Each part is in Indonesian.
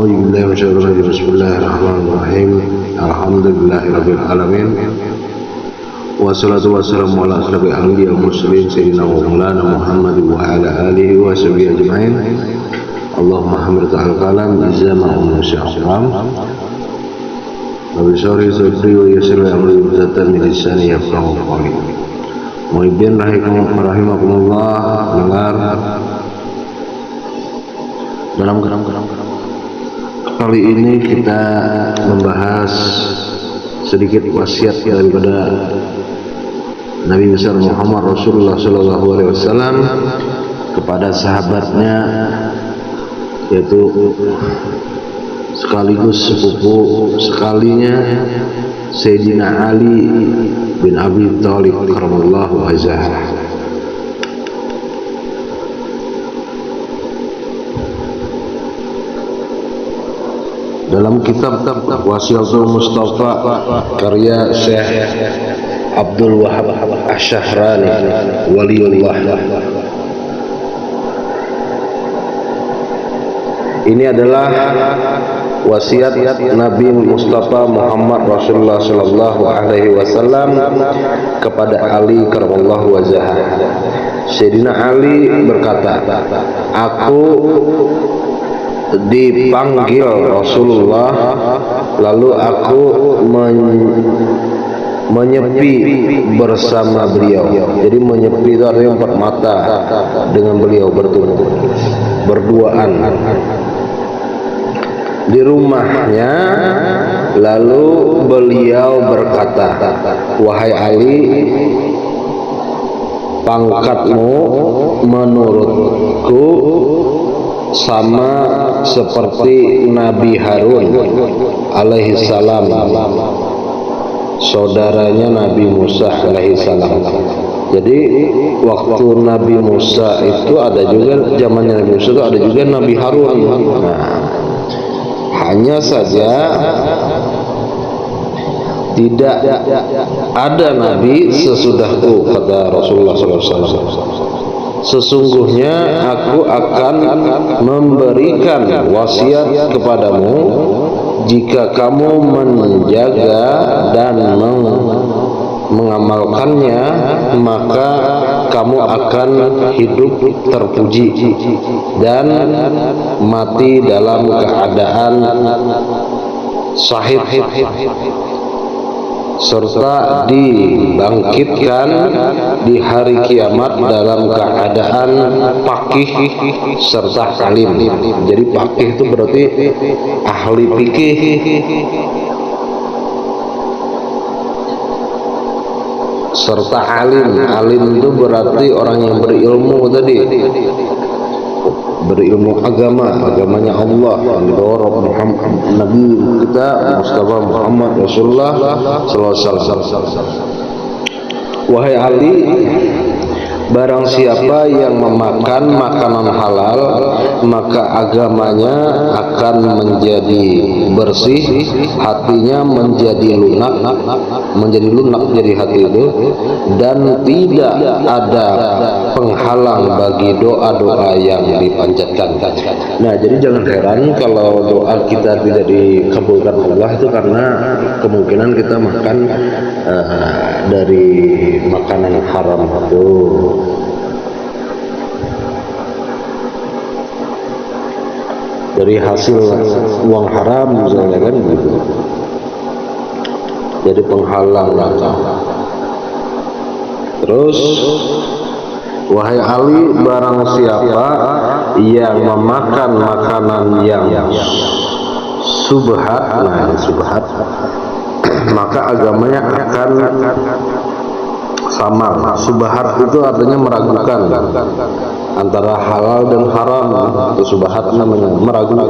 A'udzu billahi minasyaitonir rajim. Bismillahirrahmanirrahim. Alhamdulillahirabbil alamin. Wassalatu wassalamu ala asyrafil anbiya'i wal mursalin sayyidina wa maulana Muhammad wa ala alihi wa sahbihi ajma'in. Allahumma hamid al-kalam izama wa sya'ram. Wa bisari sadri wa yassir amri wa zatan min lisani yafqahu qawli. Muhibbin rahimakumullah. Dengar dalam kali ini kita membahas sedikit wasiat daripada Nabi besar Muhammad Rasulullah SAW kepada sahabatnya, yaitu sekaligus sepupu sekalinya Sayyidina Ali bin Abi Thalib karramallahu wajhah. Dalam kitab Wasiyatul Mustafa karya Syekh Abdul Wahab Asy-Syahrani Waliullah, ini adalah wasiat Nabi Mustafa Muhammad Rasulullah sallallahu alaihi wasallam kepada Ali karramallahu wajhah. Sayyidina Ali berkata, aku dipanggil Rasulullah, lalu aku menyepi bersama beliau. Jadi menyepi itu artinya empat mata dengan beliau berduaan di rumahnya. Lalu beliau berkata, wahai Ali, pangkatmu menurutku sama seperti Nabi Harun alaihi salam, saudaranya Nabi Musa alaihi salam. Jadi waktu Nabi Musa itu ada juga, zamannya Nabi Musa itu ada juga Nabi Harun. Nah, hanya saja tidak ada nabi sesudahku, kata Rasulullah SAW. Sesungguhnya aku akan memberikan wasiat kepadamu, jika kamu menjaga dan mengamalkannya, maka kamu akan hidup terpuji dan mati dalam keadaan syahid, serta dibangkitkan di hari kiamat dalam keadaan faqih serta alim. Jadi faqih itu berarti ahli fikih, serta alim. Alim itu berarti orang yang berilmu tadi, berilmu agamanya Allah, Nabi kita Mustafa Muhammad Rasulullah SAW. Wahai Ali, barang siapa yang memakan makanan halal, maka agamanya akan menjadi bersih, hatinya menjadi lunak jadi hati itu, dan tidak ada penghalang bagi doa-doa yang dipanjatkan. Nah, jadi jangan heran kalau doa kita tidak dikabulkan Allah itu karena kemungkinan kita makan dari makanan haram itu. Dari hasil uang haram misalnya, kan gitu. Jadi penghalang langkah. Terus, wahai Ali, barang siapa yang memakan makanan yang subhat, maka agamanya akan samar. Subhat itu artinya meragukan antara halal dan haram. Itu subhat namanya,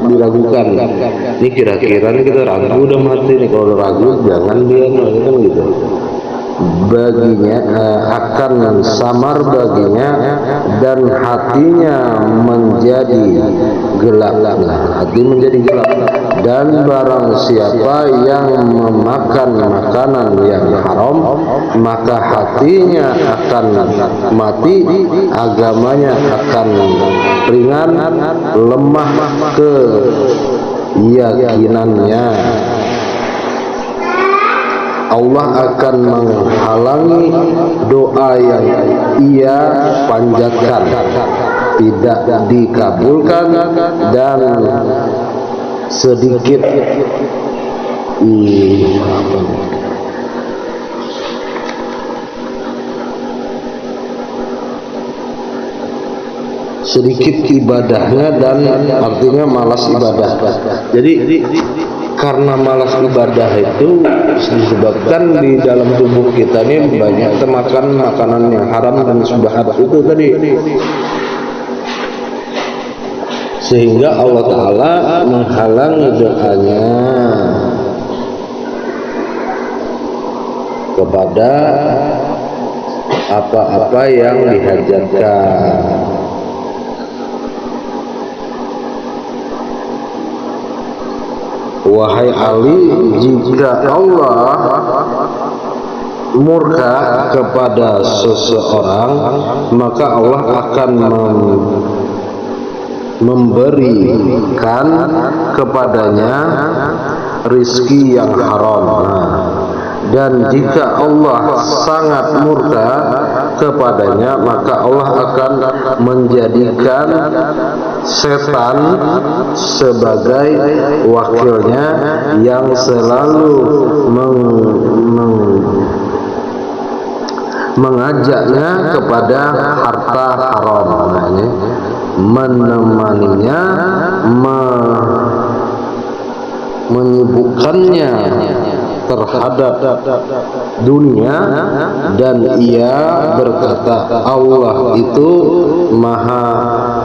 diragukan. Ini kira-kira kita ragu udah mati nih, kalau ragu jangan dia, kan gitu. Baginya akan samar baginya, dan hatinya menjadi gelap. Hati menjadi gelap. Dan barang siapa yang memakan makanan yang haram, maka hatinya akan mati, agamanya akan ringan, lemah keyakinannya Allah akan menghalangi doa yang ia panjatkan tidak dikabulkan, dan sedikit ibadahnya, dan artinya malas ibadah. Jadi karena malas ibadah itu disebabkan di dalam tubuh kita ini banyak termakan makanan yang haram dan subhat itu tadi, sehingga Allah Ta'ala menghalangi doanya kepada apa-apa yang dihajatkan. Wahai Ali, jika Allah murka kepada seseorang, maka Allah akan memberikan kepadanya rizki yang haram. Dan jika Allah sangat murka kepadanya, maka Allah akan menjadikan setan sebagai wakilnya yang selalu mengajaknya kepada harta haram, menemaninya, menyibukkannya terhadap dunia, dan ia berkata Allah itu maha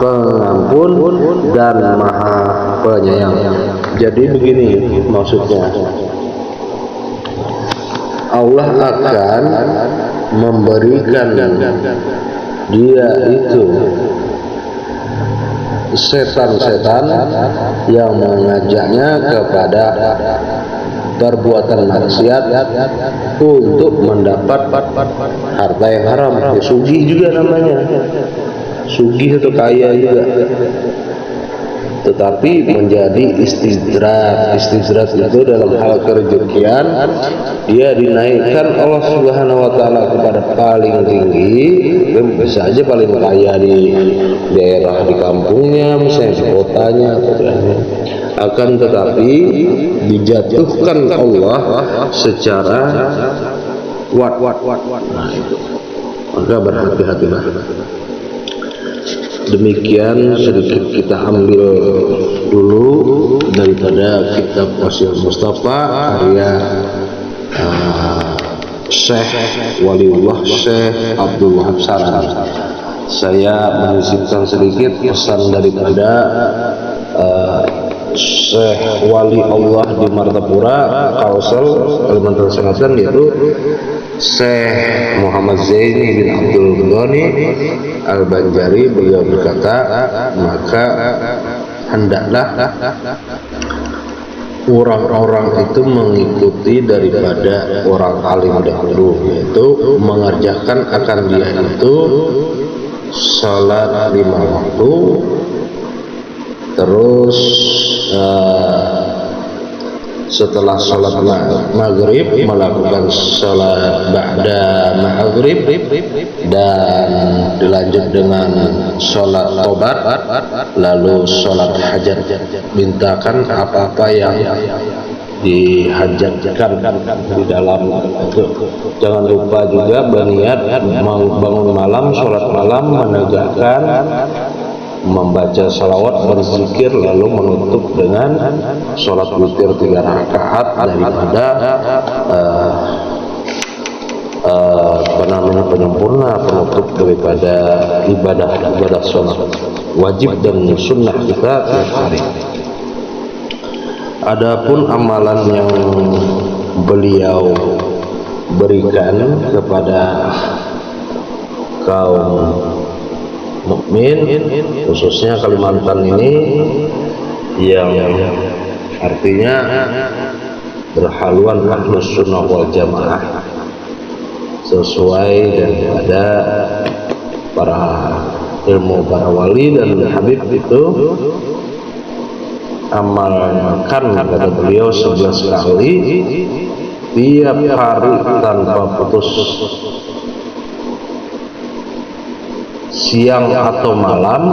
pengampun dan maha penyayang. Jadi begini maksudnya, Allah akan memberikan dia itu setan-setan yang mengajaknya kepada perbuatan maksiat untuk mendapat harta yang haram. Sugih juga namanya, sugih atau kaya juga, tetapi menjadi istidrat. Istidrat itu dalam hal kerezekian, dia dinaikkan Allah Subhanahu wa Ta'ala kepada paling tinggi. Bisa aja paling kaya di daerah, di kampungnya, misalnya di kotanya, akan tetapi dijatuhkan Allah secara nah itu, maka berhati-hatilah. Demikian sedikit kita ambil dulu daripada kitab Wasil Mustafa karya Syekh Waliullah Syekh Abdul Wahab Saran. Saya menyisipkan sedikit pesan daripada Syekh Wali Allah di Martapura, Kalsel, Kalimantan Selatan, yaitu Syekh Muhammad Zaini bin Abdul Ghani Al-Banjari. Beliau berkata, maka hendaklah orang-orang itu mengikuti daripada orang alim dahulu, yaitu mengerjakan akan dia itu salat 5 waktu, terus setelah sholat maghrib melakukan sholat ba'da maghrib, dan dilanjut dengan sholat tobat, lalu sholat hajat. Mintakan apa-apa yang dihajatkan di dalam itu. Jangan lupa juga berniat bangun malam, sholat malam, menegakkan, membaca salawat, berzikir, lalu menutup dengan sholat witir 3 rakaat daripada penyempurna penutup daripada ibadah sholat wajib dan sunnah kita tiap hari. Adapun amalan yang beliau berikan kepada kaum mukmin, khususnya Kalimantan ini, yang artinya berhaluan Ahlus Sunnah wal Jamaah, sesuai daripada para ilmu para wali dan Habib itu, amalkan kata beliau 11 kali tiap hari tanpa putus, siang atau malam.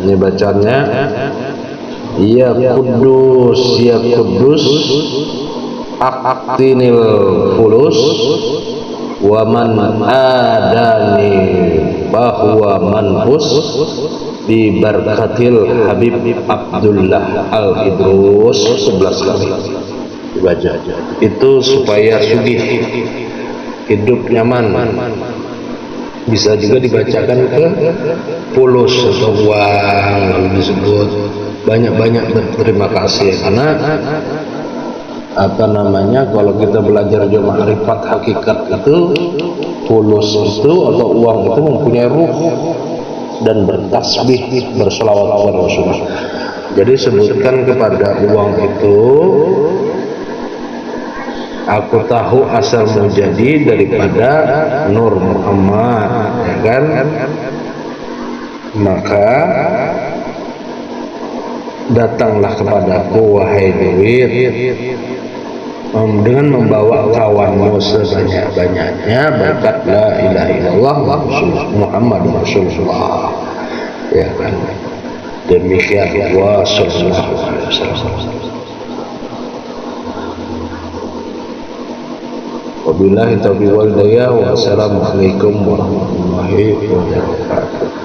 Ini bacanya ya Kudus ya Kudus aktinil fulus wa man adani bahwa manfus bi barakatil Habib Abdullah Al-Idrus. 11 kali dibaca itu supaya sugih, hidup nyaman. Bisa juga dibacakan ke fulus atau uang, lalu disebut banyak-banyak berterima kasih, karena apa namanya, kalau kita belajar ma'rifat hakikat itu, fulus itu atau uang itu mempunyai ruh dan bertasbih, berselawat kepada Rasulullah. Jadi sebutkan kepada uang itu, aku tahu asalmu jadi daripada Nur Muhammad, ya kan? Maka datanglah kepadaku wahai duit, dengan membawa kawanmu sebanyak-banyaknya berkat la ilaha illallah Muhammad Rasulullah, ya kan? Demikian wa sallallahu alaihi wasallam. Wabillahi taufiq wal hidayah. Wassalamualaikum warahmatullahi wabarakatuh.